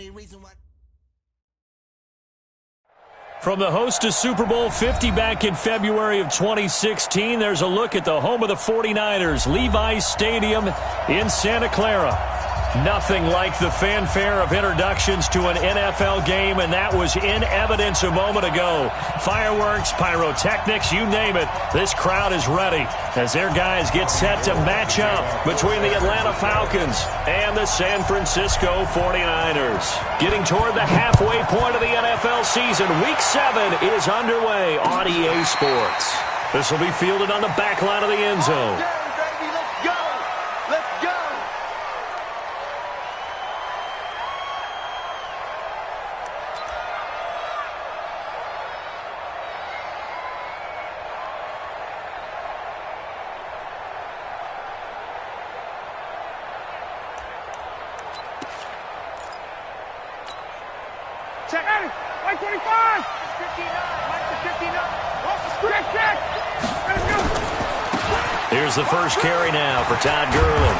main reason why. From the host to Super Bowl 50 back in February of 2016, there's a look at the home of the 49ers, Levi's Stadium in Santa Clara. Nothing like the fanfare of introductions to an NFL game, and that was in evidence a moment ago. Fireworks, pyrotechnics, you name it. This crowd is ready as their guys get set to match up between the Atlanta Falcons and the San Francisco 49ers. Getting toward the halfway point of the NFL season, Week 7 is underway on EA Sports. This will be fielded on the back line of the end zone. Here's the first carry now for Todd Gurley.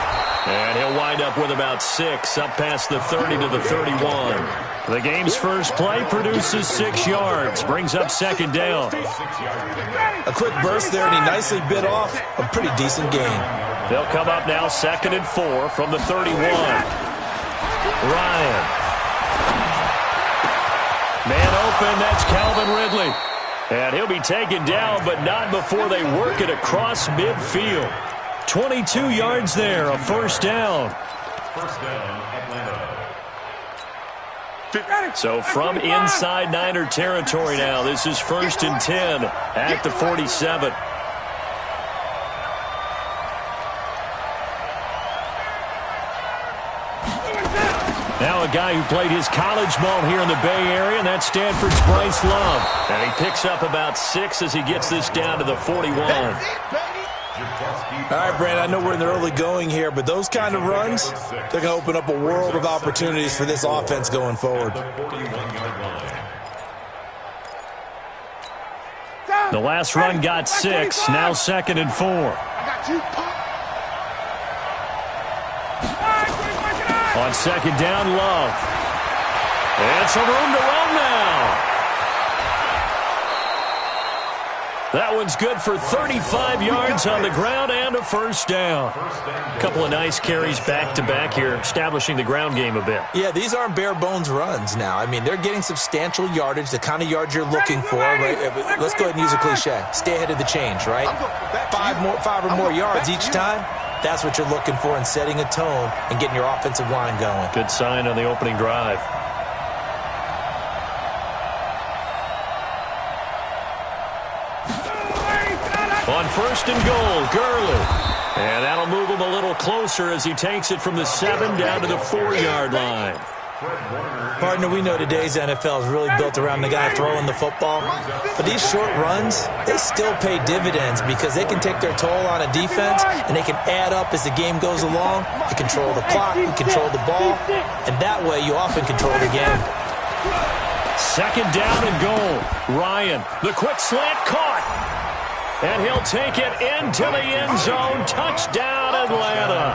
And he'll wind up with about 6, up past the 30 to the 31. The game's first play produces 6 yards, brings up second down. A quick burst there, and he nicely bit off a pretty decent gain. They'll come up now 2nd and 4 from the 31. Ryan. Man open, that's Calvin Ridley. And he'll be taken down, but not before they work it across midfield. 22 yards there, a first down. So from inside Niner territory now, this is 1st and 10 at the 47. Now a guy who played his college ball here in the Bay Area, and that's Stanford's Bryce Love. And he picks up about 6 as he gets this down to the 41. All right, Brandon, I know we're in the early going here, but those kind of runs, they're going to open up a world of opportunities for this offense going forward. The last run got 6, now 2nd and 4. On 2nd down, Love. And some room to run now. That one's good for 35 yards on the ground and a first down. A couple of nice carries back-to-back here, establishing the ground game a bit. Yeah, these aren't bare-bones runs now. I mean, they're getting substantial yardage, the kind of yards you're looking for. Right? Let's go ahead and use a cliche. Stay ahead of the change, right? 5 or more yards each time. That's what you're looking for in setting a tone and getting your offensive line going. Good sign on the opening drive. On 1st and goal, Gurley. And that'll move him a little closer as he takes it from the 7 down to the 4-yard line. Partner, we know today's NFL is really built around the guy throwing the football. But these short runs, they still pay dividends because they can take their toll on a defense and they can add up as the game goes along. You control the clock, you control the ball, and that way you often control the game. 2nd down and goal. Ryan, the quick slant caught. And he'll take it into the end zone. Touchdown, Atlanta.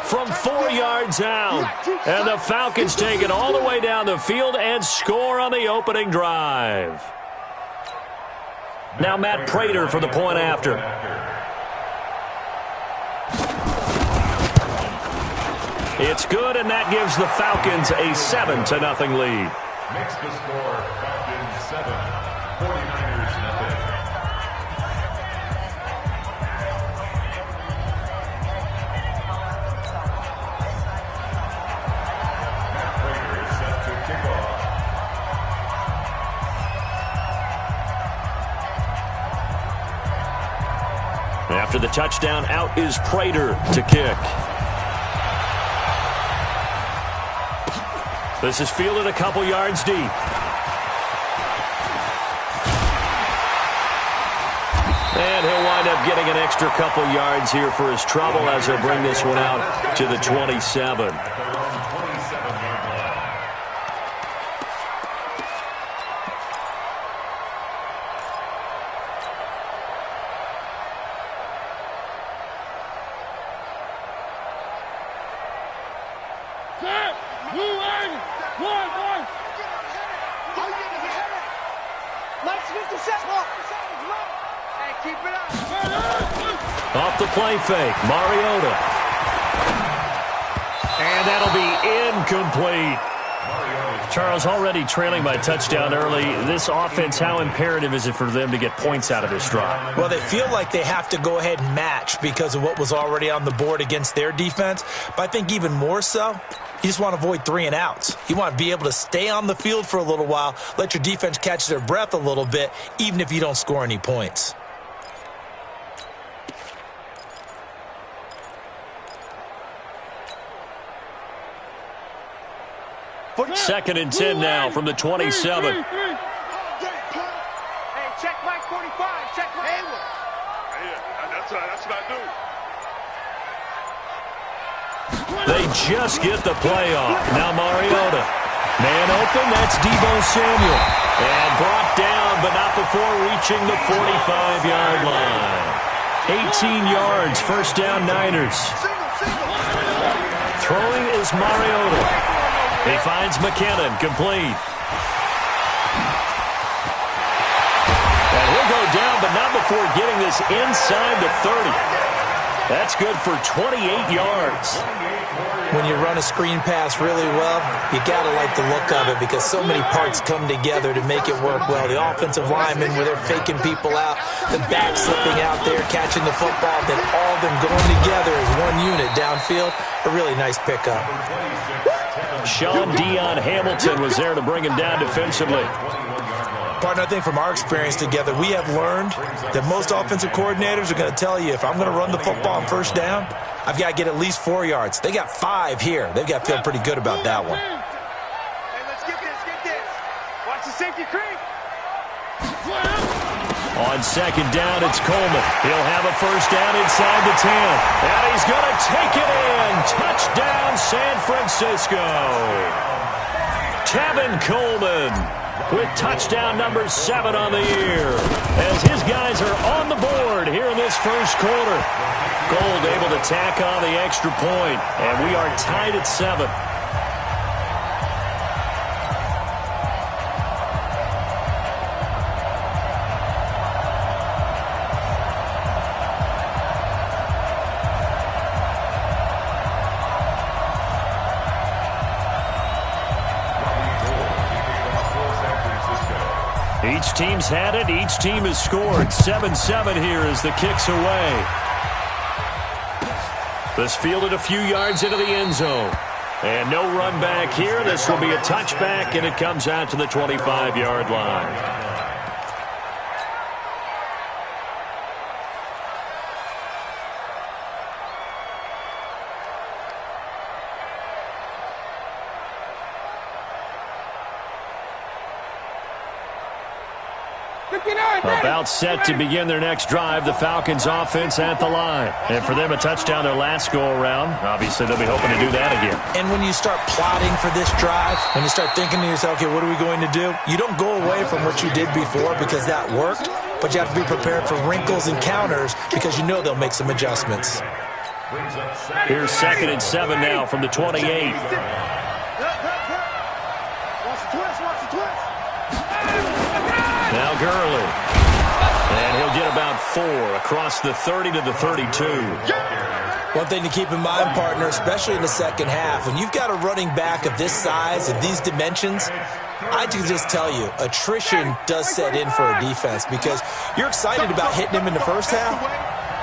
From 4 yards out. And the Falcons take it all the way down the field and score on the opening drive. Now Matt Prater for the point after. It's good, and that gives the Falcons a 7-0 lead. Makes the score Falcons 7, 49ers nothing. Matt Prater is set to kick off. After the touchdown, out is Prater to kick. This is fielded a couple yards deep. And he'll wind up getting an extra couple yards here for his trouble as he'll bring this one out to the 27. Off the play fake, Mariota. And that'll be incomplete. Charles, already trailing by a touchdown early. This offense, how imperative is it for them to get points out of this drive? Well, they feel like they have to go ahead and match because of what was already on the board against their defense. But I think even more so, you just want to avoid 3 and outs. You want to be able to stay on the field for a little while, let your defense catch their breath a little bit, even if you don't score any points. Second and 10 now from the 27. Hey, check Mike 45. Check Mike. That's what I do. They just get the play off. Now Mariota. Man open, that's Deebo Samuel. And brought down, but not before reaching the 45-yard line. 18 yards, first down Niners. Throwing is Mariota. He finds McKinnon, complete. And he'll go down, but not before getting this inside the 30. That's good for 28 yards. When you run a screen pass really well, you got to like the look of it because so many parts come together to make it work well. The offensive linemen, where they're faking people out, the back slipping out there, catching the football, then all of them going together as one unit downfield. A really nice pickup. Sean Dion Hamilton was there to bring him down defensively. Partner, I think from our experience together, we have learned that most offensive coordinators are going to tell you, if I'm going to run the football on first down, I've got to get at least 4 yards. They got 5 here. They've got to feel pretty good about that one. Hey, let's get this. Watch the safety creep. On second down, it's Coleman. He'll have a first down inside the 10. And he's going to take it in. Touchdown, San Francisco. Tevin Coleman with touchdown number 7 on the year. As his guys are on the board here in this first quarter. Gold able to tack on the extra point. And we are tied at 7. Each team's had it. Each team has scored. 7-7 here as the kick's away. This fielded a few yards into the end zone. And no run back here. This will be a touchback, and it comes out to the 25-yard line. About set to begin their next drive, the Falcons offense at the line. And for them, a touchdown their last go-around. Obviously, they'll be hoping to do that again. And when you start plotting for this drive, when you start thinking to yourself, okay, what are we going to do? You don't go away from what you did before because that worked, but you have to be prepared for wrinkles and counters because you know they'll make some adjustments. Here's second and 7 now from the 28. Now Gurley. And he'll get about 4 across the 30 to the 32. One thing to keep in mind, partner, especially in the second half, when you've got a running back of this size, of these dimensions, I can just tell you, attrition does set in for a defense because you're excited about hitting him in the first half.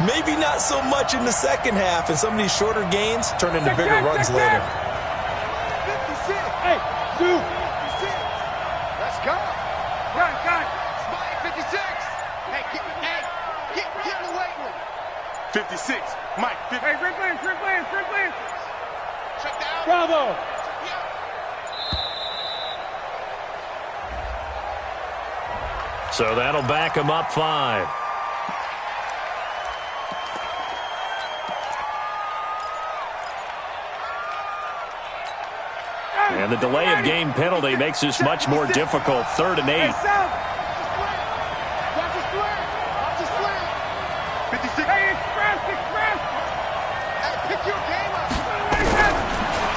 Maybe not so much in the second half, and some of these shorter gains turn into bigger runs later. Hey, dude. Let's go. Run. 56. Hey, get the weight room. 56. Mike, 50. Hey, free plans. Check down. Bravo. So that'll back him up 5. And the delay of game penalty makes this much more difficult. 3rd and 8.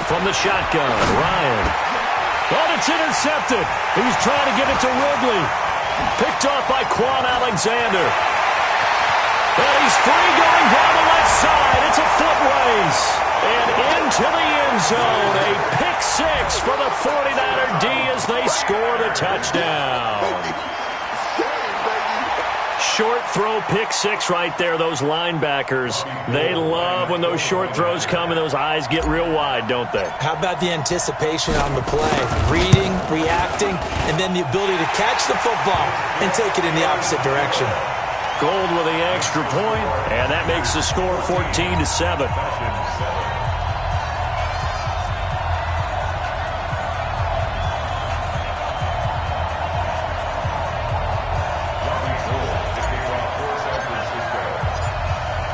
From the shotgun, Ryan. Oh, it's intercepted. He's trying to get it to Ridley. Picked off by Quan Alexander. And he's free going down the left side. It's a foot race. And into the end zone. A pick six for the 49er D as they score the touchdown. Short throw pick six right there, those linebackers. They love when those short throws come and those eyes get real wide, don't they? How about the anticipation on the play? Reading, reacting, and then the ability to catch the football and take it in the opposite direction. Gold with the extra point, and that makes the score 14-7.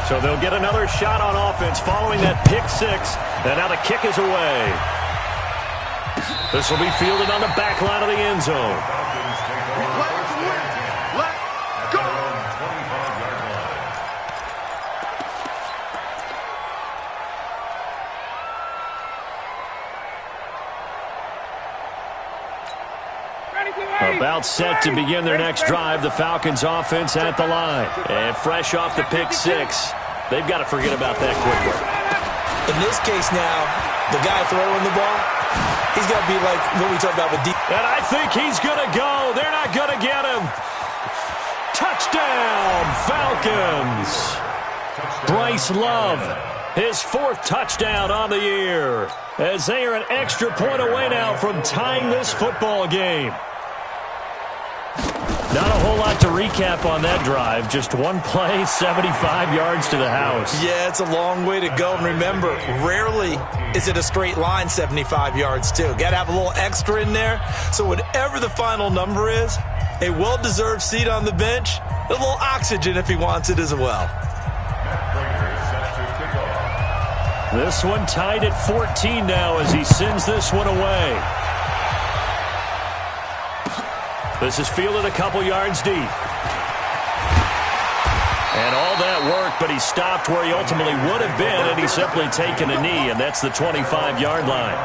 So they'll get another shot on offense following that pick six. And now the kick is away. This will be fielded on the back line of the end zone. Let's go. About set to begin their next drive, the Falcons offense at the line. And fresh off the pick six, they've got to forget about that quickly. In this case now, the guy throwing the ball, he's got to be like what we talked about with deep. And I think he's going to go. They're not going to get him. Touchdown, Falcons. Bryce Love, his fourth touchdown on the year, as they are an extra point away now from tying this football game. Not a whole lot to recap on that drive. Just one play, 75 yards to the house. Yeah, it's a long way to go. And remember, rarely is it a straight line 75 yards, too. Got to have a little extra in there. So whatever the final number is, a well-deserved seat on the bench, a little oxygen if he wants it as well. This one tied at 14 now as he sends this one away. This is fielded a couple yards deep. And all that work, but he stopped where he ultimately would have been, and he's simply taken a knee, and that's the 25-yard line.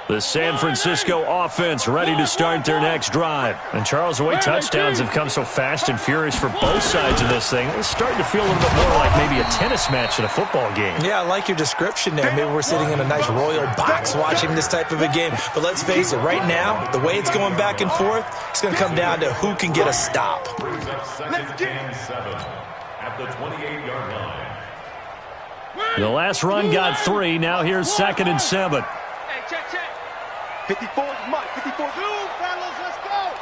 The San Francisco offense ready to start their next drive. And Charles, the way touchdowns have come so fast and furious for both sides of this thing, it's starting to feel a little bit more like maybe a tennis match in a football game. Yeah, I like your description there. Maybe we're sitting in a nice royal box watching this type of a game. But let's face it, right now, the way it's going back and forth, it's going to come down to who can get a stop. Let's get 7 at the 28-yard line. The last run got 3. Now here's 2nd and 7. Hey, check. 54 is Mike. 54. Move, fellas, let's go.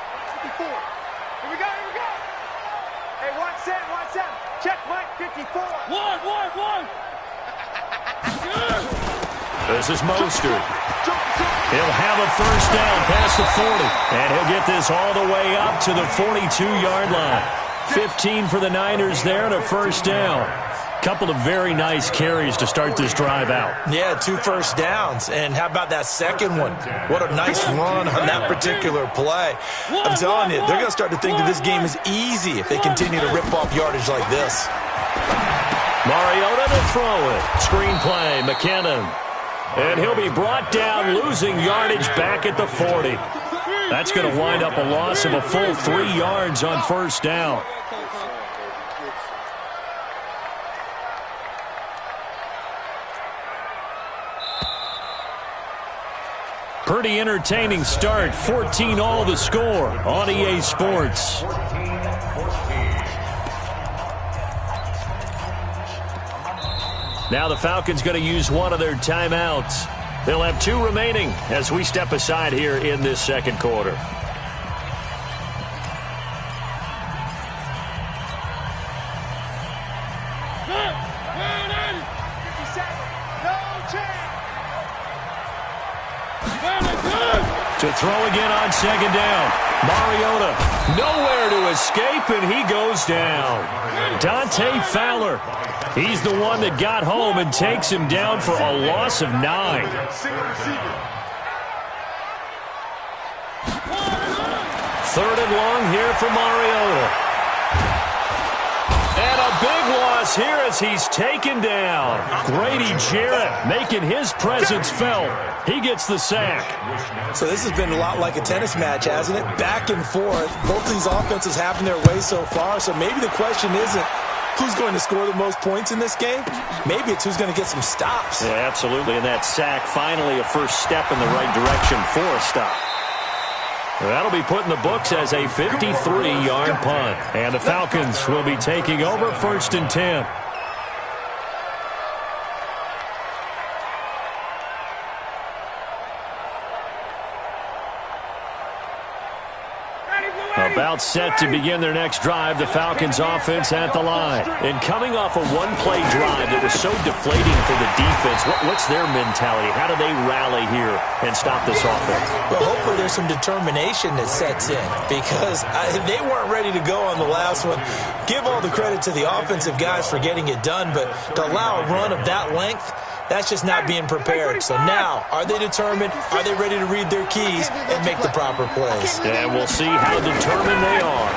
54. Here we go. Hey, watch that. Check, Mike. 54. One. This is Mostert. He'll have a first down past the 40. And he'll get this all the way up to the 42-yard line. 15 for the Niners there and a first down. Couple of very nice carries to start this drive out. Yeah, 2 first downs. And how about that second one? What a nice run on that particular play. I'm telling you, they're going to start to think that this game is easy if they continue to rip off yardage like this. Mariota to throw it. Screenplay, McKinnon. And he'll be brought down, losing yardage back at the 40. That's going to wind up a loss of a full 3 yards on first down. Pretty entertaining start. 14-all the score on EA Sports. Now the Falcons going to use one of their timeouts. They'll have 2 remaining as we step aside here in this second quarter. To throw again on second down. Mariota nowhere to escape, and he goes down. Dante Fowler, he's the one that got home and takes him down for a loss of 9. Third and long here for Mariota. And a big loss here as he's taken down. Grady Jarrett making his presence felt. He gets the sack. So this has been a lot like a tennis match, hasn't it? Back and forth. Both of these offenses having their way so far. So maybe the question isn't who's going to score the most points in this game. Maybe it's who's going to get some stops. Yeah, absolutely. And that sack, finally a first step in the right direction for a stop. That'll be put in the books as a 53-yard punt. And the Falcons will be taking over 1st and 10. About set to begin their next drive, the Falcons offense at the line. And coming off a one-play drive that was so deflating for the defense, what's their mentality? How do they rally here and stop this offense? Well, hopefully there's some determination that sets in because they weren't ready to go on the last one. Give all the credit to the offensive guys for getting it done, but to allow a run of that length, that's just not being prepared. So now, are they determined? Are they ready to read their keys and make the proper plays? And we'll see how determined they are.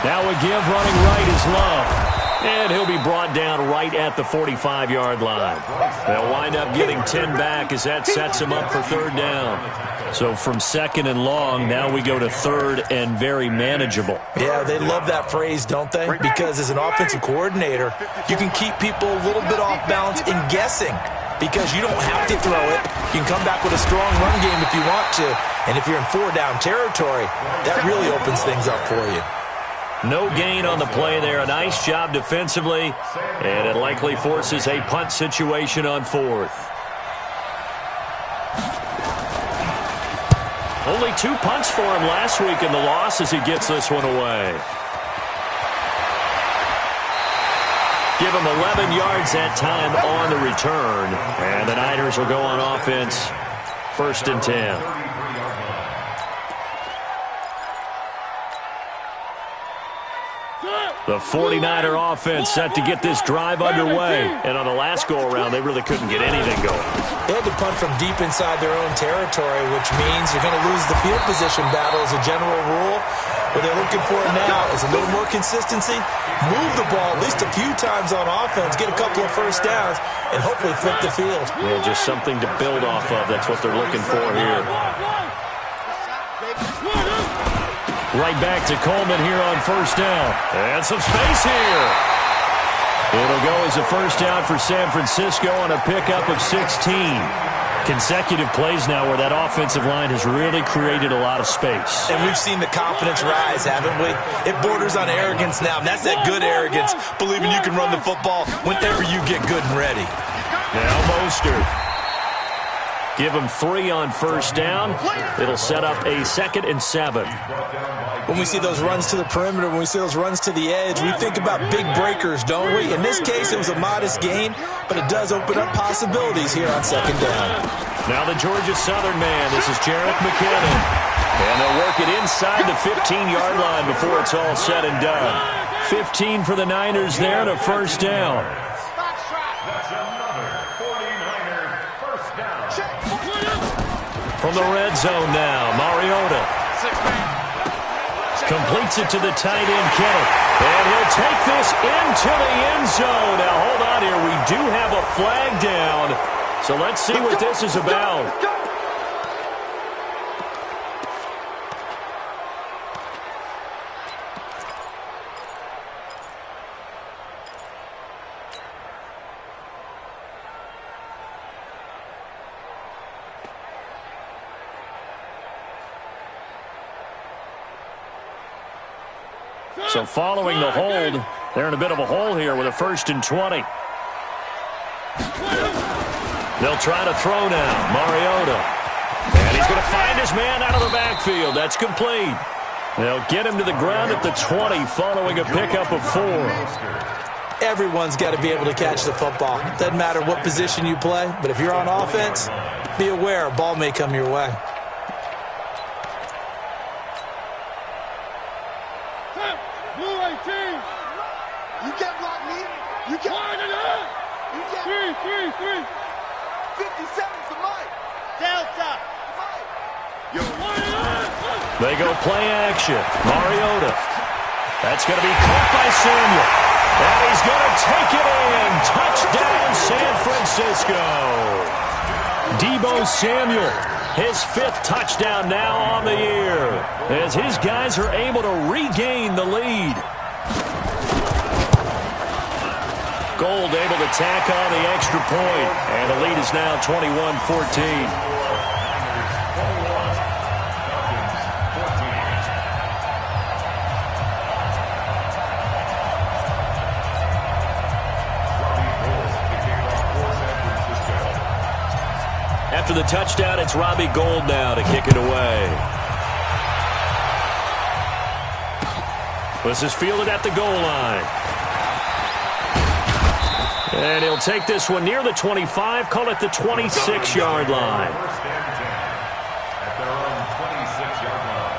Now a give running right is Love. And he'll be brought down right at the 45-yard line. They'll wind up getting 10 back as that sets him up for 3rd down. So from 2nd and long, now we go to 3rd and very manageable. Yeah, they love that phrase, don't they? Because as an offensive coordinator, you can keep people a little bit off balance and guessing because you don't have to throw it. You can come back with a strong run game if you want to. And if you're in 4-down territory, that really opens things up for you. No gain on the play there. A nice job defensively. And it likely forces a punt situation on 4th. Only 2 punts for him last week in the loss as he gets this one away. Give him 11 yards that time on the return. And the Niners will go on offense. 1st and 10. The 49er offense set to get this drive underway. And on the last go-around, they really couldn't get anything going. They had to punt from deep inside their own territory, which means you're going to lose the field position battle as a general rule. What they're looking for now is a little more consistency, move the ball at least a few times on offense, get a couple of first downs, and hopefully flip the field. Yeah, just something to build off of. That's what they're looking for here. Right back to Coleman here on 1st down. And some space here. It'll go as a 1st down for San Francisco on a pickup of 16. Consecutive plays now where that offensive line has really created a lot of space. And we've seen the confidence rise, haven't we? It borders on arrogance now, and that's that good arrogance, believing you can run the football whenever you get good and ready. Now Mostert. Give him 3 on 1st down. It'll set up a 2nd and 7. When we see those runs to the perimeter, when we see those runs to the edge, we think about big breakers, don't we? In this case, it was a modest gain, but it does open up possibilities here on 2nd down. Now the Georgia Southern man. This is Jerick McKinnon. And they'll work it inside the 15-yard line before it's all said and done. 15 for the Niners there and a 1st down. From the red zone now, Mariota. Completes it to the tight end, Kittle. And he'll take this into the end zone. Now, hold on here. We do have a flag down. So let's see what this is about. So following the hold, they're in a bit of a hole here with a 1st and 20. They'll try to throw now. Mariota. And he's going to find his man out of the backfield. That's complete. They'll get him to the ground at the 20 following a pickup of 4. Everyone's got to be able to catch the football. Doesn't matter what position you play, but if you're on offense, be aware a ball may come your way. You get blocked, me. You get you get 3. 57 for Mike. Delta. Mike. Yo. They go play action. Mariota. That's going to be caught by Samuel. And he's going to take it in. Touchdown, San Francisco. Deebo Samuel, his 5th touchdown now on the year, as his guys are able to regain the lead. Gold able to tack on the extra point, and the lead is now 21-14. After the touchdown, it's Robbie Gould now to kick it away. This is fielded at the goal line. And he'll take this one near the 25, call it the 26-yard line. First and 10 at their own 26-yard line.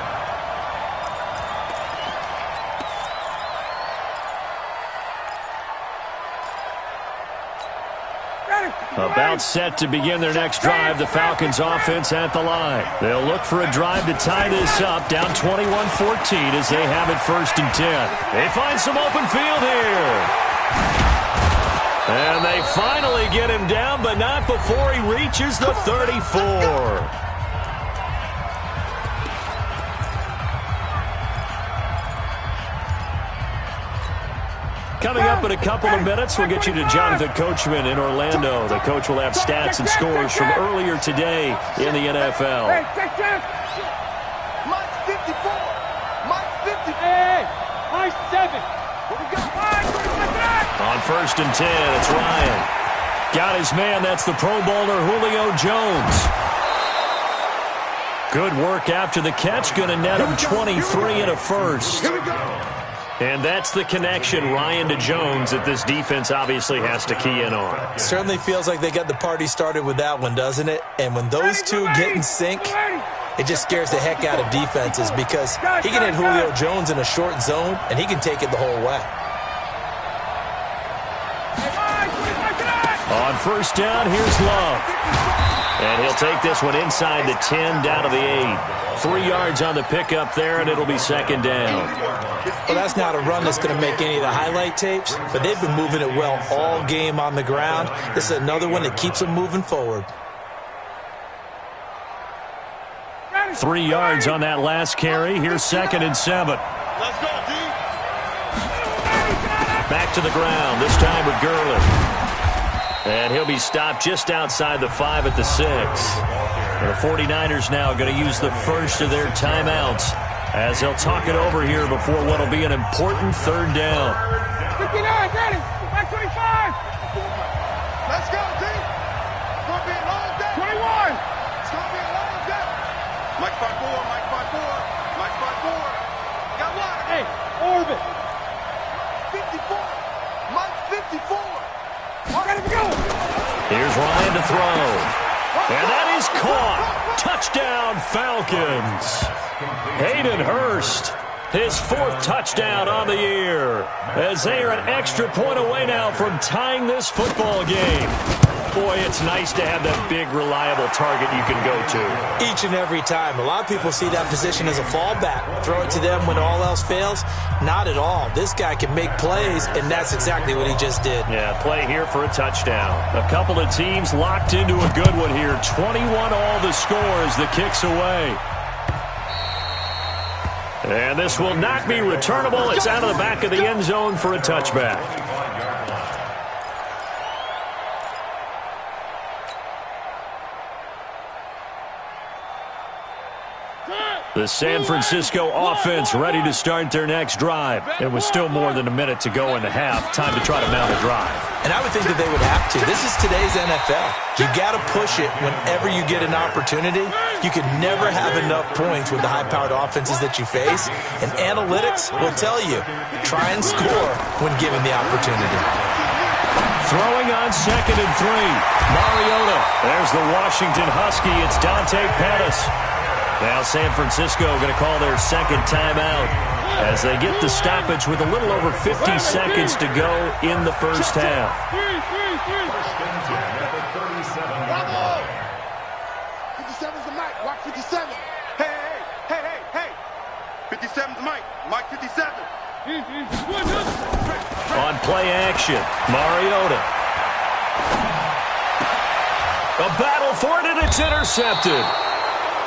About set to begin their next drive, the Falcons offense at the line. They'll look for a drive to tie this up, down 21-14 as they have it 1st and 10. They find some open field here. And they finally get him down, but not before he reaches the 34. Coming up in a couple of minutes, we'll get you to Jonathan Coachman in Orlando. The coach will have stats and scores from earlier today in the NFL. Mike 54. Mike 50. Hey, Mike 7. On 1st and 10, it's Ryan. Got his man. That's the Pro Bowler Julio Jones. Good work after the catch. Going to net him 23 and a first. Here we go. And that's the connection, Ryan to Jones, that this defense obviously has to key in on. Certainly feels like they got the party started with that one, doesn't it? And when those two get in sync, it just scares the heck out of defenses because he can hit Julio Jones in a short zone, and he can take it the whole way. On 1st down, here's Love. And he'll take this one inside the 10, down to the 8. 3 yards on the pickup there, and it'll be 2nd down. Well, that's not a run that's going to make any of the highlight tapes, but they've been moving it well all game on the ground. This is another one that keeps them moving forward. 3 yards on that last carry. Here's 2nd and 7. Let's go, D. Back to the ground, this time with Gurley. And he'll be stopped just outside the 5 at the 6. The 49ers now going to use the first of their timeouts as they'll talk it over here before what will be an important 3rd down. 59, ready. Back 25. Let's go, D. It's going to be a long day. 21. It's going to be a long day. Mike 5-4, Mike 5-4, Mike 5-4. Got one. Hey, Orbit. 54. Mike 54. Here's Ryan to throw. And that is caught. Touchdown, Falcons. Hayden Hurst, his 4th touchdown on the year, as they are an extra point away now from tying this football game. Boy, it's nice to have that big, reliable target you can go to. Each and every time. A lot of people see that position as a fallback. Throw it to them when all else fails. Not at all. This guy can make plays, and that's exactly what he just did. Yeah, play here for a touchdown. A couple of teams locked into a good one here. 21 all the score as the kick's away. And this will not be returnable. It's out of the back of the end zone for a touchback. The San Francisco offense ready to start their next drive. It was still more than a minute to go in the half. Time to try to mount a drive. And I would think that they would have to. This is today's NFL. You got to push it whenever you get an opportunity. You can never have enough points with the high-powered offenses that you face. And analytics will tell you, try and score when given the opportunity. Throwing on 2nd and 3. Mariota. There's the Washington Husky. It's Dante Pettis. Now San Francisco going to call their 2nd timeout as they get the stoppage with a little over 50 seconds to go in the first half. First and 10 at the 37. 57's the mic. Watch 57. Hey, hey, hey, hey, hey. Mike 57. On play action, Mariota. A battle for it, and it's intercepted.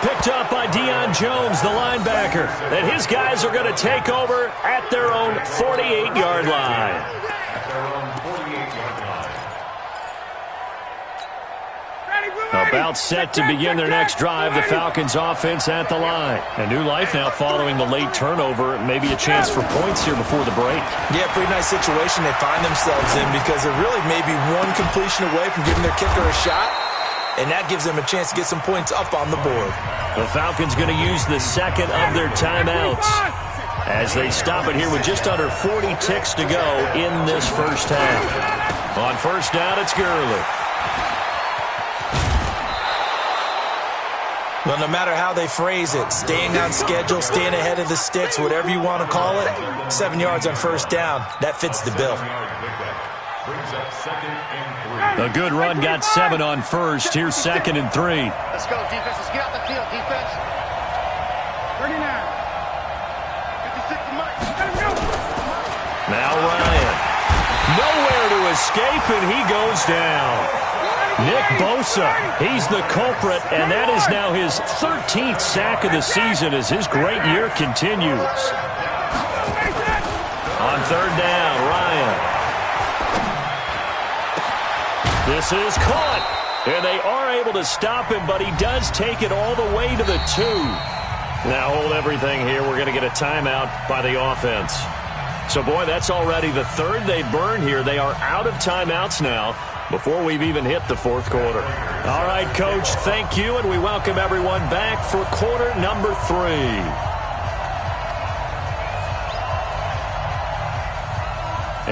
Picked up by Deion Jones, the linebacker. And his guys are going to take over at their own 48-yard line. About set to begin their next drive, the Falcons offense at the line. A new life now following the late turnover. Maybe a chance for points here before the break. Yeah, pretty nice situation they find themselves in because they're really maybe one completion away from giving their kicker a shot. And that gives them a chance to get some points up on the board. The Falcons going to use the second of their timeouts as they stop it here with just under 40 ticks to go in this first half. On first down, it's Gurley. Well, no matter how they phrase it, staying on schedule, staying ahead of the sticks, whatever you want to call it, 7 yards on first down, that fits the bill. A good run got 7 on first. Here's 2nd and 3. Let's go, defense. Let's get out the field, defense. 39. 56 to Mike. Now Ryan. Nowhere to escape, and he goes down. Nick Bosa, he's the culprit, and that is now his 13th sack of the season as his great year continues. On third down, Ryan. This is caught, and they are able to stop him, but he does take it all the way to the 2. Now hold everything here. We're going to get a timeout by the offense. So, boy, that's already the third they burn here. They are out of timeouts now before we've even hit the fourth quarter. All right, Coach, thank you, and we welcome everyone back for quarter number 3.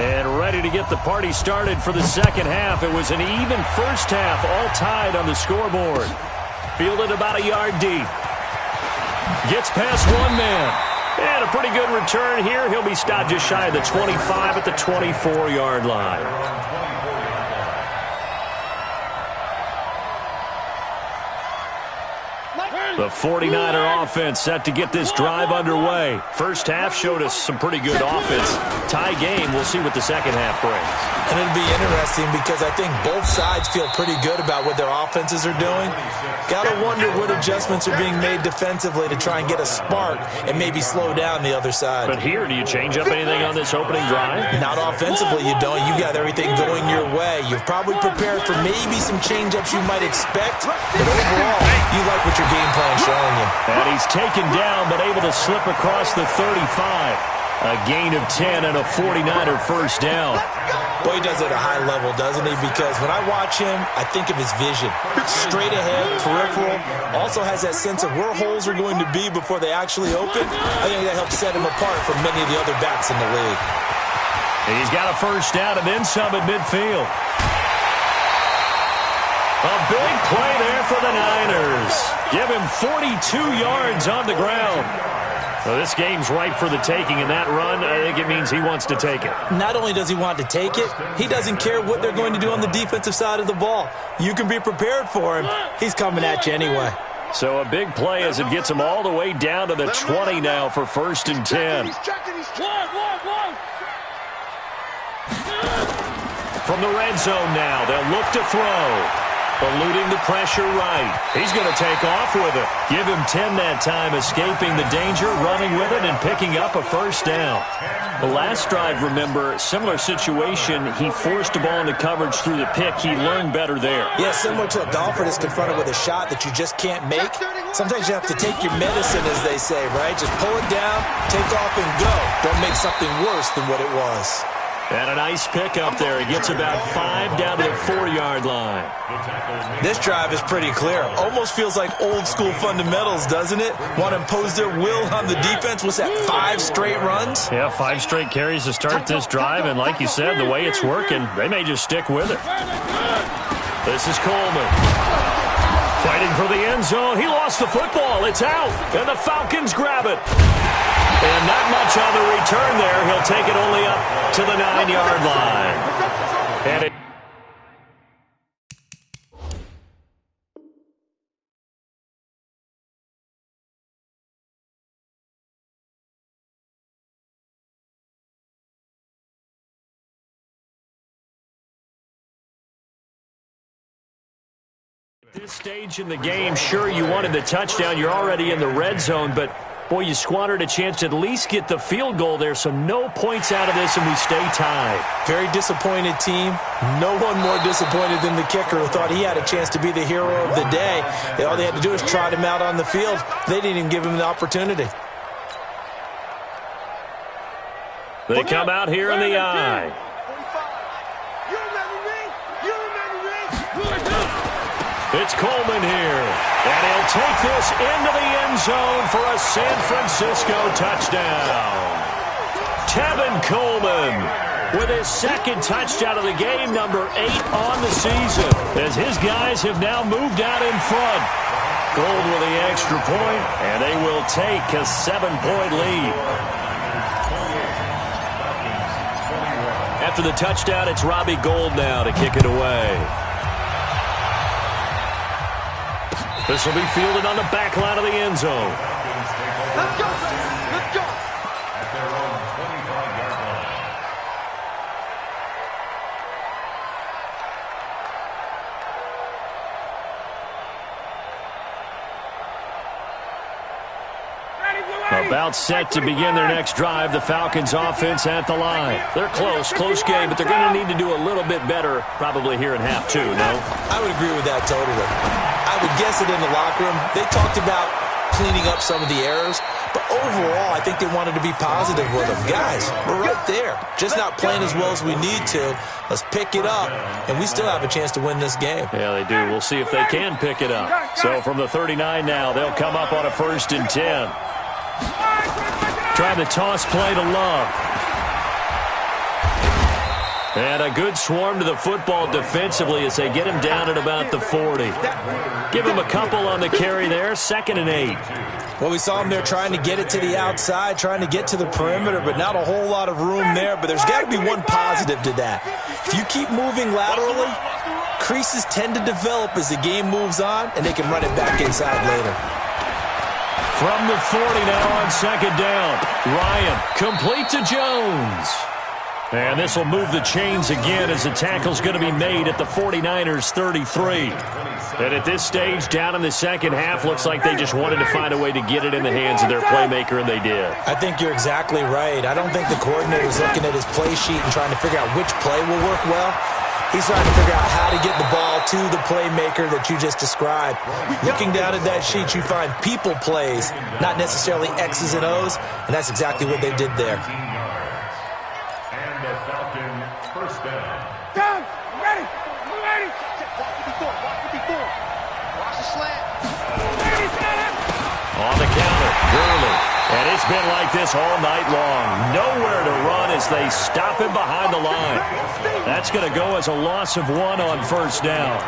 And ready to get the party started for the second half. It was an even first half, all tied on the scoreboard. Fielded about a yard deep. Gets past one man. And a pretty good return here. He'll be stopped just shy of the 25 at the 24-yard line. The 49er offense set to get this drive underway. First half showed us some pretty good offense. Tie game. We'll see what the second half brings. And it'll be interesting because I think both sides feel pretty good about what their offenses are doing. Got to wonder what adjustments are being made defensively to try and get a spark and maybe slow down the other side. But here, do you change up anything on this opening drive? Not offensively, you don't. You got everything going your way. You've probably prepared for maybe some change-ups you might expect. But overall, you like what your game plan is showing you. And he's taken down but able to slip across the 35. A gain of 10 and a 49er first down. Boy, he does it at a high level, doesn't he? Because when I watch him, I think of his vision. Straight ahead, peripheral. Also has that sense of where holes are going to be before they actually open. I think that helps set him apart from many of the other backs in the league. He's got a first down and then some at midfield. A big play there for the Niners. Give him 42 yards on the ground. Well, this game's ripe for the taking, and that run, I think it means he wants to take it. Not only does he want to take it, he doesn't care what they're going to do on the defensive side of the ball. You can be prepared for him. He's coming at you anyway. So a big play as it gets him all the way down to the 20 now for 1st and 10. From the red zone now, they'll look to throw. Eluding the pressure right. He's going to take off with it. Give him 10 that time, escaping the danger, running with it, and picking up a first down. The last drive, remember, similar situation. He forced the ball into coverage through the pick. He learned better there. Yeah, similar to a golfer that's confronted with a shot that you just can't make. Sometimes you have to take your medicine, as they say, right? Just pull it down, take off, and go. Don't make something worse than what it was. And a nice pickup there. He gets about 5 down to the 4-yard line. This drive is pretty clear. Almost feels like old school fundamentals, doesn't it? Want to impose their will on the defense. What's that, 5 straight runs? Yeah, 5 straight carries to start this drive. And like you said, the way it's working, they may just stick with it. This is Coleman. Fighting for the end zone. He lost the football. It's out. And the Falcons grab it. And not much on the return there. He'll take it only up to the 9-yard line. And it This stage in the game, sure, you wanted the touchdown. You're already in the red zone, but, boy, you squandered a chance to at least get the field goal there, so no points out of this, and we stay tied. Very disappointed team. No one more disappointed than the kicker who thought he had a chance to be the hero of the day. All they had to do was trot him out on the field. They didn't even give him the opportunity. They come out here in the eye. It's Coleman here, and he'll take this into the end zone for a San Francisco touchdown. Tevin Coleman with his second touchdown of the game, number 8 on the season, as his guys have now moved out in front. Gold with the extra point, and they will take a 7-point lead. After the touchdown, it's Robbie Gould now to kick it away. This will be fielded on the back line of the end zone. Let's go, let's go. At their own 25-yard line. About set to begin their next drive, the Falcons offense at the line. They're close game, but they're going to need to do a little bit better probably here in half two, no? I would agree with that totally. I would guess it in the locker room. They talked about cleaning up some of the errors, but overall, I think they wanted to be positive with them. Guys, we're right there. Just not playing as well as we need to. Let's pick it up, and we still have a chance to win this game. Yeah, they do. We'll see if they can pick it up. So from the 39 now, they'll come up on a 1st and 10. Trying to toss play to Love. And a good swarm to the football defensively as they get him down at about the 40. Give him a couple on the carry there, 2nd and 8. Well, we saw him there trying to get it to the outside, trying to get to the perimeter, but not a whole lot of room there. But there's got to be one positive to that. If you keep moving laterally, creases tend to develop as the game moves on, and they can run it back inside later. From the 40 now on 2nd down. Ryan, complete to Jones. And this will move the chains again as the tackle's going to be made at the 49ers' 33. And at this stage, down in the second half, looks like they just wanted to find a way to get it in the hands of their playmaker, and they did. I think you're exactly right. I don't think the coordinator's looking at his play sheet and trying to figure out which play will work well. He's trying to figure out how to get the ball to the playmaker that you just described. Looking down at that sheet, you find people plays, not necessarily X's and O's, and that's exactly what they did there. And the Falcon 1st down. Down, ready, ready. Watch 54. Watch the slant. On the counter, Gurley. And it's been like this all night long. Nowhere to run as they stop him behind the line. That's going to go as a loss of 1 on 1st down.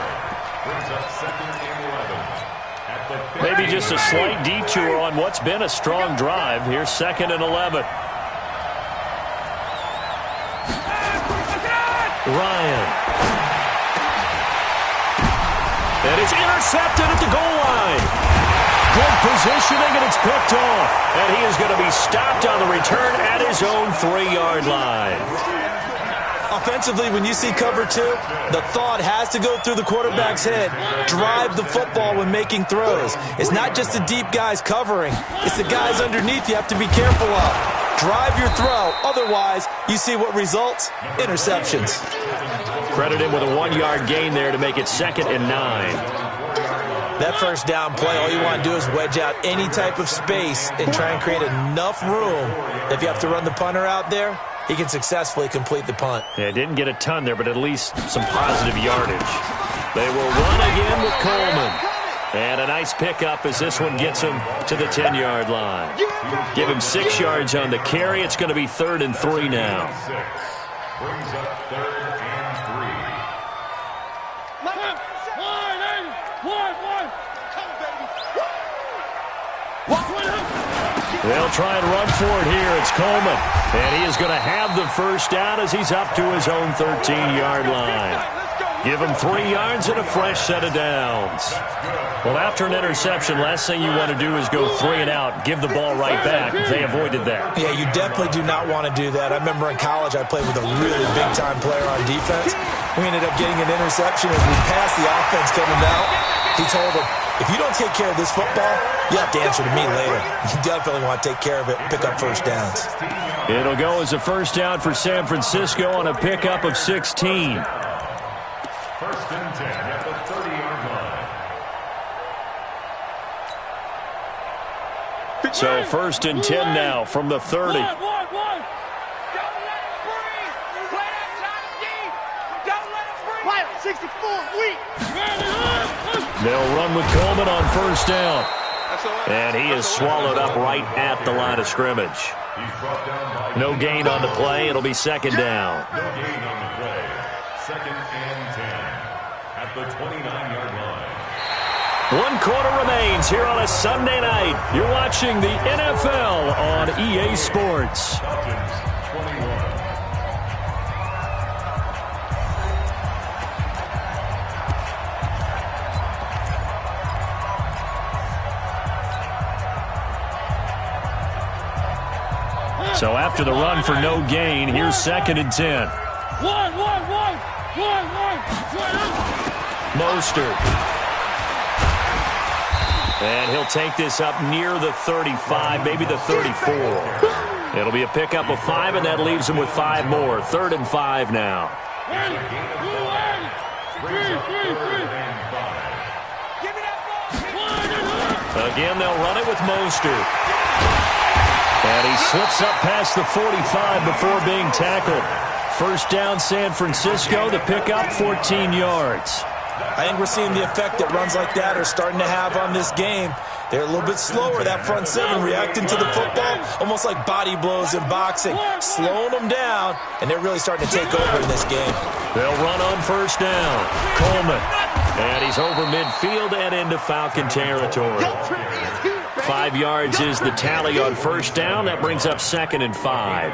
Brings up 2nd and 11. At the Maybe just a slight detour on what's been a strong drive. Here's 2nd and 11. Ryan. And it's intercepted at the goal line. Good positioning, and it's picked off. And he is going to be stopped on the return at his own 3-yard line. Offensively, when you see cover 2, the thought has to go through the quarterback's head. Drive the football when making throws. It's not just the deep guys covering. It's the guys underneath you have to be careful of. Drive your throw. Otherwise, you see what results? Interceptions. Credit him with a 1-yard gain there to make it 2nd and 9. That 1st down play, all you want to do is wedge out any type of space and try and create enough room. If you have to run the punter out there, he can successfully complete the punt. Yeah, didn't get a ton there, but at least some positive yardage. They will run again with Coleman. And a nice pickup as this one gets him to the 10-yard line. Give him 6 yards on the carry. It's going to be 3rd and 3 now. Brings up 3rd and 3. They'll try and run for it here. It's Coleman. And he is going to have the 1st down as he's up to his own 13-yard line. Give him 3 yards and a fresh set of downs. Well, after an interception, last thing you want to do is go 3 and out, give the ball right back. They avoided that. Yeah, you definitely do not want to do that. I remember in college I played with a really big-time player on defense. We ended up getting an interception as we passed the offense coming out. He told him, if you don't take care of this football, you have to answer to me later. You definitely want to take care of it and pick up first downs. It'll go as a first down for San Francisco on a pickup of 16. First and 10 at the 30-yard line. So first and 10 now from the 30. They'll run with Coleman on first down. And he is swallowed up right at the line of scrimmage. No gain on the play. It'll be second down. No gain on the play. Second and 10 at the 29-yard line. 1 quarter remains here on a Sunday night. You're watching the NFL on EA Sports. Falcons 21. So after the run for no gain, here's second and 10. Mostert. And he'll take this up near the 35, maybe the 34. It'll be a pickup of 5, and that leaves him with 5 more. 3rd and 5 now. Again, they'll run it with Mostert. And he slips up past the 45 before being tackled. First down, San Francisco. The pickup, 14 yards. I think we're seeing the effect that runs like that are starting to have on this game. They're a little bit slower, that front seven, reacting to the football, almost like body blows in boxing, slowing them down, and they're really starting to take over in this game. They'll run on first down. Coleman. And he's over midfield and into Falcon territory. 5 yards is the tally on first down. That brings up 2nd and 5.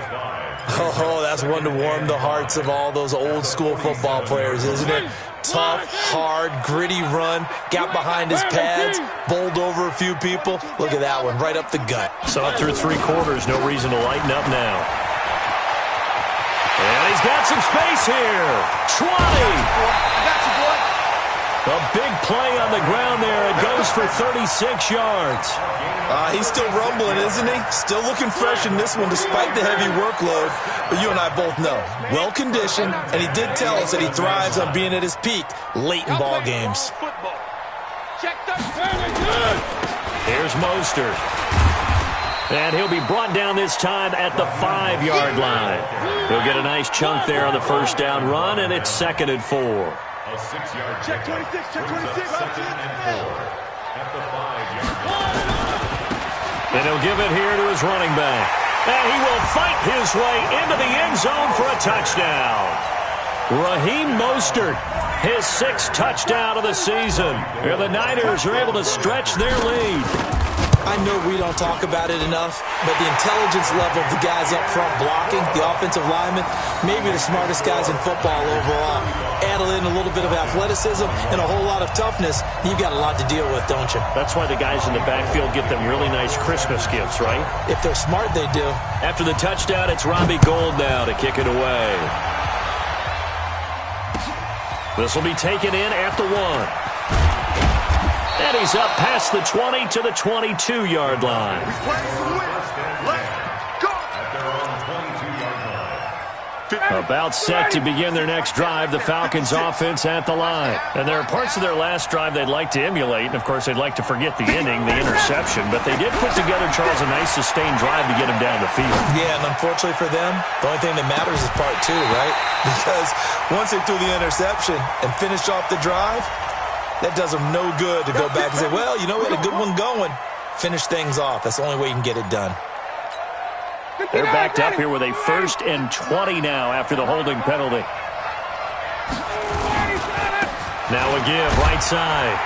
Oh, that's one to warm the hearts of all those old school football players, isn't it? Tough, hard, gritty run, got behind his pads, bowled over a few people. Look at that one, right up the gut. Saw it through 3 quarters, no reason to lighten up now. And he's got some space here. 20. I got you, boy. A big play on the ground there. It goes for 36 yards. He's still rumbling, isn't he? Still looking fresh in this one despite the heavy workload. But you and I both know, well-conditioned, and he did tell us that he thrives on being at his peak late in ball games. Here's Mostert. And he'll be brought down this time at the 5-yard line. He'll get a nice chunk there on the first down run, and it's 2nd and 4. A 6-yard check 26, check 26. Second and 4 at the 5-yard line. And he'll give it here to his running back. And he will fight his way into the end zone for a touchdown. Raheem Mostert, his 6th touchdown of the season. And the Niners are able to stretch their lead. I know we don't talk about it enough, but the intelligence level of the guys up front blocking, the offensive linemen, maybe the smartest guys in football overall. Add in a little bit of athleticism and a whole lot of toughness, you've got a lot to deal with, don't you? That's why the guys in the backfield get them really nice Christmas gifts, right? If they're smart, they do. After the touchdown, it's Robbie Gould now to kick it away. This will be taken in at the 1. And he's up past the 20 to the 22-yard line. About set to begin their next drive, the Falcons offense at the line. And there are parts of their last drive they'd like to emulate. And, of course, they'd like to forget the ending, the interception. But they did put together, Charles, a nice sustained drive to get him down the field. Yeah, and unfortunately for them, the only thing that matters is part 2, right? Because once they threw the interception and finished off the drive, that does them no good to go back and say, well, you know, we had a good one going. Finish things off. That's the only way you can get it done. They're backed up here with a 1st and 20 now after the holding penalty. Now a give, right side.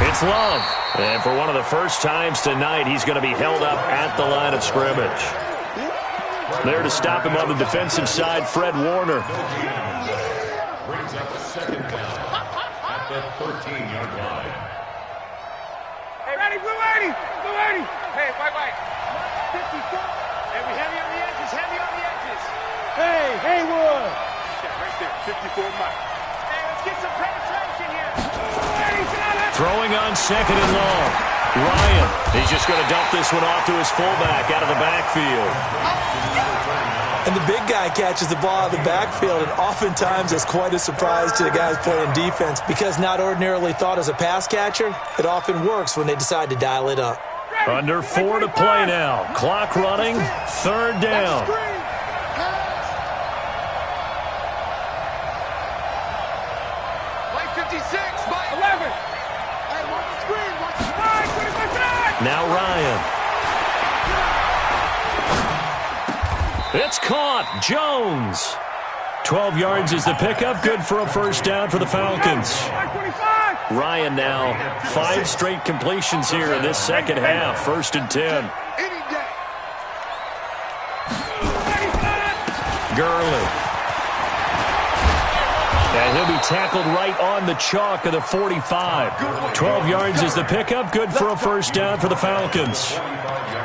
It's Love. And for one of the first times tonight, he's going to be held up at the line of scrimmage. There to stop him on the defensive side, Fred Warner. Brings up a 2nd down at the 13-yard line. Hey, ready, blue 80, blue 80. Hey, white. 54. Hey, we heavy on the edges, heavy on the edges. Hey, Haywood. Yeah, right there, 54 Mike. Let's get some penetration here. Throwing on second and long. Ryan, he's just going to dump this one off to his fullback out of the backfield. And the big guy catches the ball out of the backfield, and oftentimes it's quite a surprise to the guys playing defense because not ordinarily thought as a pass catcher, it often works when they decide to dial it up. Under 4 to play now. Clock running. Third down. Now Ryan. It's caught. Jones. 12 yards is the pickup. Good for a first down for the Falcons. Ryan now 5 straight completions here in this second half. 1st and 10. Gurley. And he'll be tackled right on the chalk of the 45. 12 yards is the pickup. Good for a first down for the Falcons.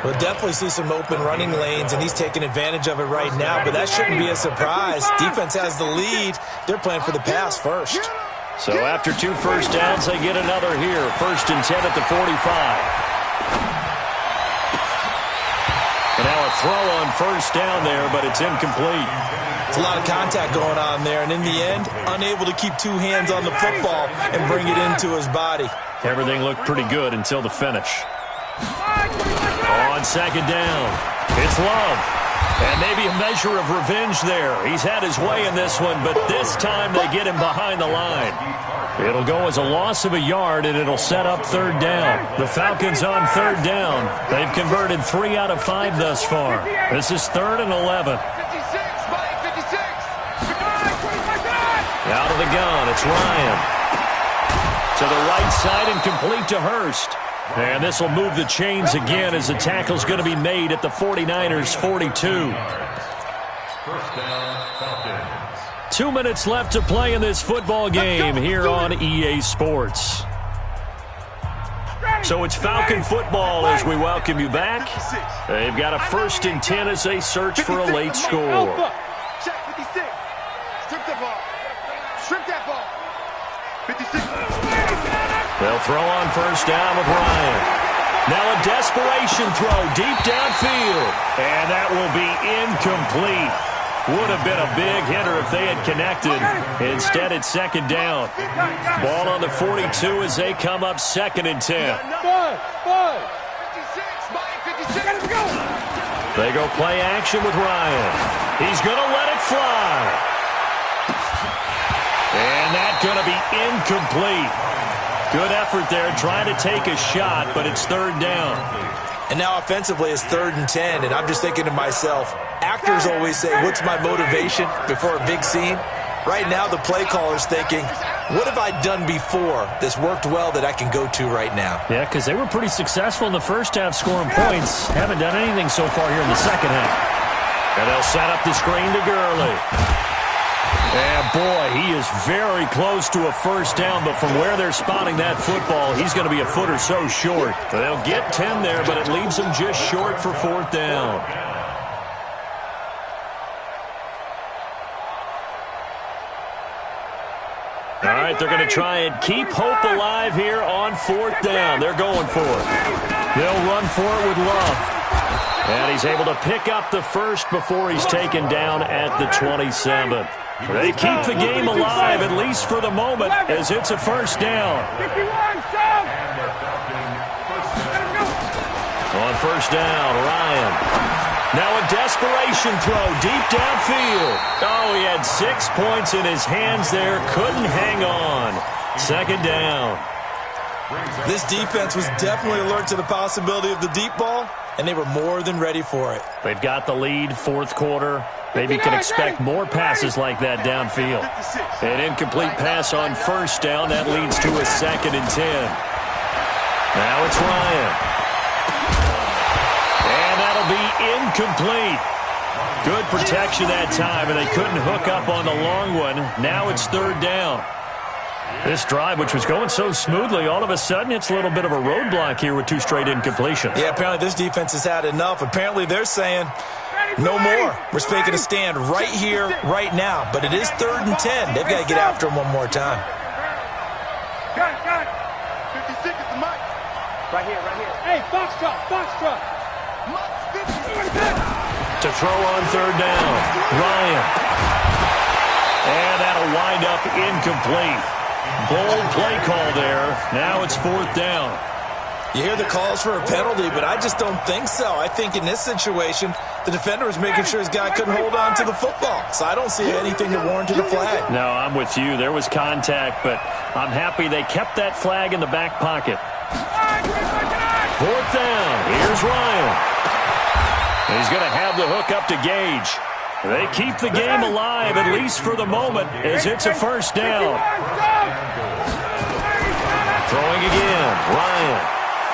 We'll definitely see some open running lanes, and he's taking advantage of it right now, but that shouldn't be a surprise. Defense has the lead. They're playing for the pass first. So after 2 first downs, they get another here. 1st and 10 at the 45. And now a throw on first down there, but it's incomplete. It's a lot of contact going on there, and in the end, unable to keep 2 hands on the football and bring it into his body. Everything looked pretty good until the finish. On second down, it's Love. And maybe a measure of revenge there. He's had his way in this one, but this time they get him behind the line. It'll go as a loss of a yard, and it'll set up third down. The Falcons on third down. They've converted 3 out of 5 thus far. This is 3rd and 11. Out of the gun, it's Ryan. To the right side and complete to Hurst. And this will move the chains again as the tackle's going to be made at the 49ers' 42. First down, Falcons. 2 minutes left to play in this football game here on EA Sports. So it's Falcon football as we welcome you back. They've got a 1st and 10 as they search for a late score. Check 56. Strip that ball. Strip that ball. 56. They'll throw on first down with Ryan. Now a desperation throw deep downfield. And that will be incomplete. Would have been a big hitter if they had connected. Instead, it's 2nd down. Ball on the 42 as they come up 2nd and 10. 56. They go play action with Ryan. He's going to let it fly. And that's going to be incomplete. Good effort there, trying to take a shot, but it's 3rd down. And now offensively it's 3rd and 10, and I'm just thinking to myself, actors always say, what's my motivation before a big scene? Right now the play caller's thinking, what have I done before that's worked well that I can go to right now? Yeah, because they were pretty successful in the first half scoring points. Haven't done anything so far here in the second half. And they'll set up the screen to Gurley. And, boy, he is very close to a first down, but from where they're spotting that football, he's going to be a foot or so short. They'll get 10 there, but it leaves them just short for 4th down. All right, they're going to try and keep hope alive here on 4th down. They're going for it. They'll run for it with Love. And he's able to pick up the first before he's taken down at the 27. They keep the game alive, at least for the moment, as it's a first down. On first down, Ryan. Now a desperation throw deep downfield. Oh, he had 6 points in his hands there. Couldn't hang on. 2nd down. This defense was definitely alert to the possibility of the deep ball, and they were more than ready for it. They've got the lead, 4th quarter. Maybe can expect more passes like that downfield. An incomplete pass on first down. That leads to a 2nd and 10. Now it's Ryan. And that'll be incomplete. Good protection that time, and they couldn't hook up on the long one. Now it's 3rd down. This drive, which was going so smoothly, all of a sudden it's a little bit of a roadblock here with 2 straight incompletions. Yeah, apparently this defense has had enough. Apparently they're saying, No more. We're taking a stand right here, right now. But it is 3rd and 10. They've got to get after him one more time. Got it. 56 is the mic. Right here. Hey, Foxtrot. To throw on 3rd down. Ryan. And that'll wind up incomplete. Bold play call there. Now it's 4th down. You hear the calls for a penalty, but I just don't think so. I think in this situation, the defender was making sure his guy couldn't hold on to the football. So I don't see anything that warranted a flag. No, I'm with you. There was contact, but I'm happy they kept that flag in the back pocket. 4th down. Here's Ryan. He's going to have the hook up to Gage. They keep the game alive, at least for the moment, as it's a 1st down. Throwing again. Ryan.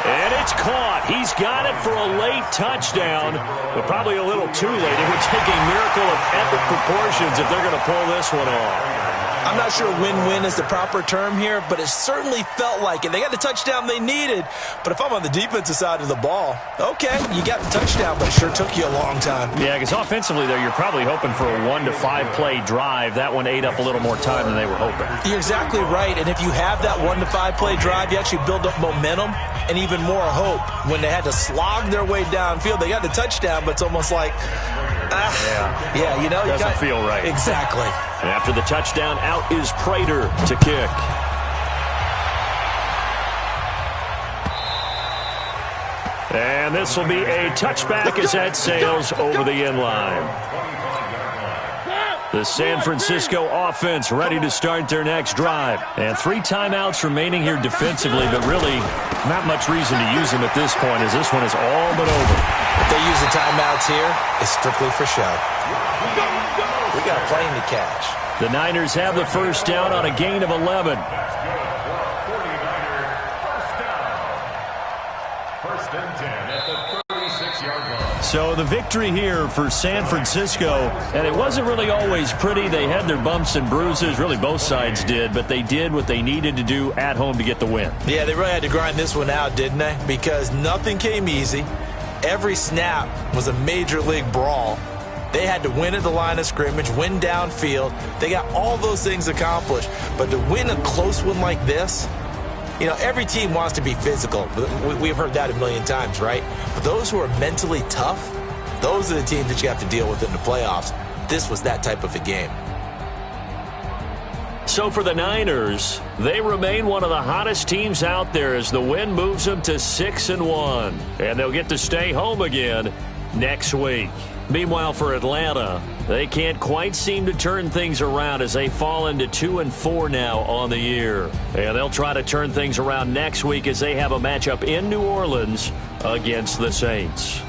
And it's caught. He's got it for a late touchdown, but probably a little too late. It would take a miracle of epic proportions if they're going to pull this one off. I'm not sure win-win is the proper term here, but it certainly felt like it. They got the touchdown they needed, but if I'm on the defensive side of the ball, okay, you got the touchdown, but it sure took you a long time. Yeah, because offensively there, you're probably hoping for a 1 to 5 play drive. That one ate up a little more time than they were hoping. You're exactly right, and if you have that 1 to 5 play drive, you actually build up momentum and even more hope. When they had to slog their way downfield, they got the touchdown, but it's almost like, yeah, you know. Doesn't feel right. Exactly. After the touchdown, out is Prater to kick. And this will be a touchback as that sails over the end line. The San Francisco offense ready to start their next drive. And 3 timeouts remaining here defensively, but really not much reason to use them at this point, as this one is all but over. If they use the timeouts here, it's strictly for show. We got a plane to catch. The Niners have the 1st down on a gain of 11. 1st and 10 at the 36-yard line. So the victory here for San Francisco, and it wasn't really always pretty. They had their bumps and bruises, really both sides did, but they did what they needed to do at home to get the win. Yeah, they really had to grind this one out, didn't they? Because nothing came easy. Every snap was a major league brawl. They had to win at the line of scrimmage, win downfield. They got all those things accomplished. But to win a close one like this, you know, every team wants to be physical. We've heard that a million times, right? But those who are mentally tough, those are the teams that you have to deal with in the playoffs. This was that type of a game. So for the Niners, they remain one of the hottest teams out there as the win moves them to 6-1. And they'll get to stay home again next week. Meanwhile, for Atlanta, they can't quite seem to turn things around as they fall into 2-4 now on the year. And they'll try to turn things around next week as they have a matchup in New Orleans against the Saints.